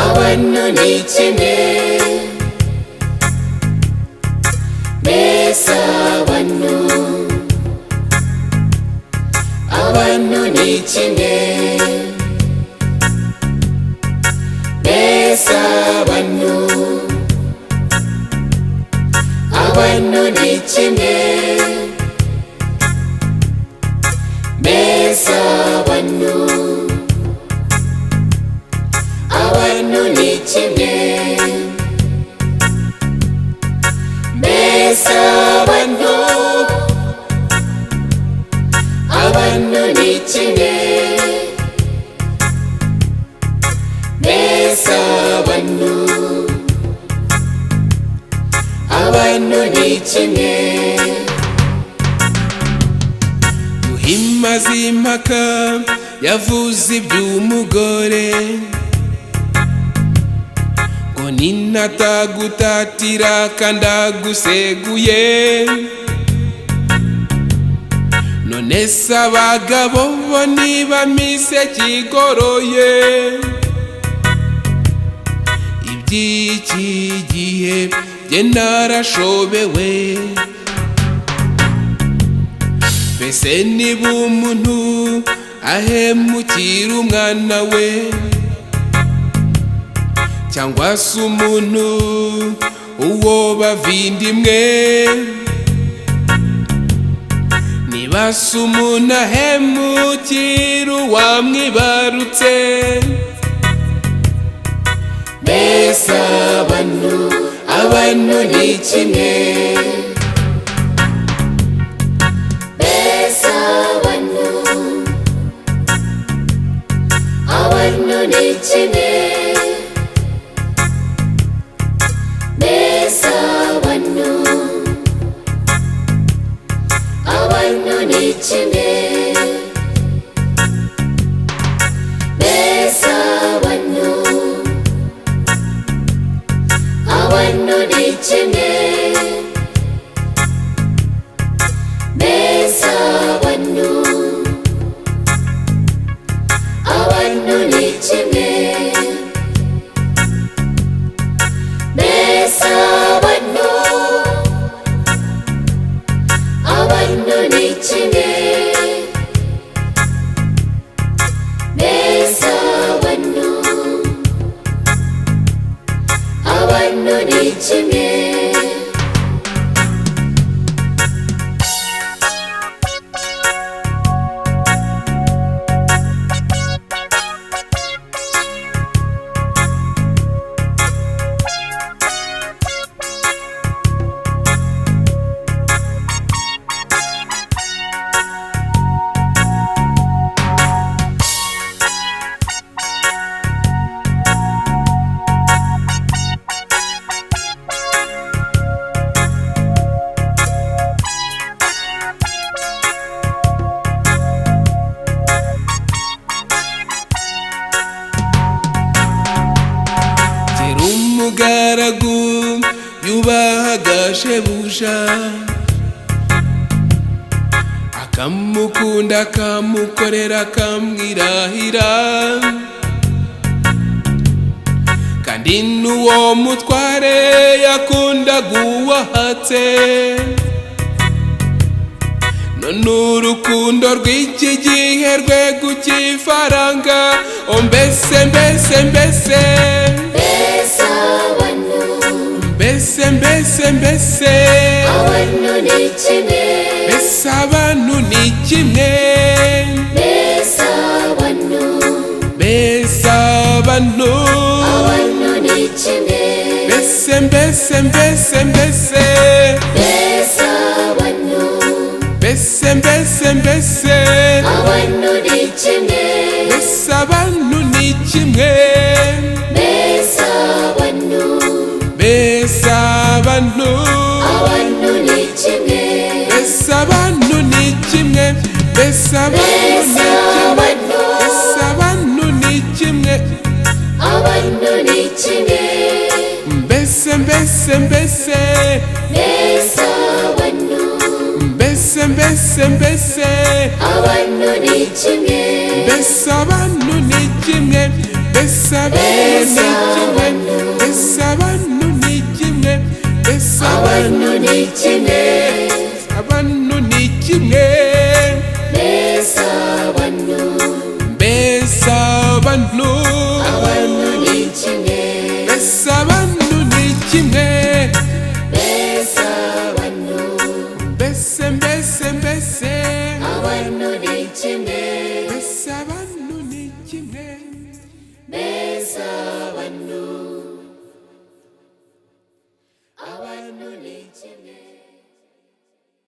Abantu ni kimwe, mbese abantu ni kimwe, mbese abantu ni kimwe, mbese abantu ni kimwe, mbese abantu ni kimwe, mbese abantu ni kimwe. Mazimpaka yavuze iby'umugore ngo ninatagutatira kandi aguseguye, none se abagabo bo nibamise kigoroye, iby'iki gihe jye narashobewe. Mbese niba umuntu ahemukira umwana we, cyangwa se umuntu uwo bavindimwe, niba se umuntu ahemukira uwamwibarutse, mbese abantu ni kimwe, abantu ni kimwe, mbese abantu ni kimwe, mbese abantu ni kimwe, mbese abantu ni kimwe, mbese abantu ni kimwe, mbese abantu ni kimwe. umugaragu yubahaga shebuja, akamukunda akamukorera akamwirahira, kandi n'uwo mutware yakundaga uwahatse. None urukundo rw'iki gihe rwe kukifaranga, mbese abantu ni kimwe, mbese abantu ni kimwe, mbese abantu ni kimwe, mbese mbese abantu ni kimwe, mbese abantu ni kimwe, mbese abantu ni kimwe, mbese abantu ni kimwe. mbese abantu ni kimwe, mbese abantu ni kimwe, mbese abantu ni kimwe, mbese abantu ni kimwe, mbese abantu ni kimwe,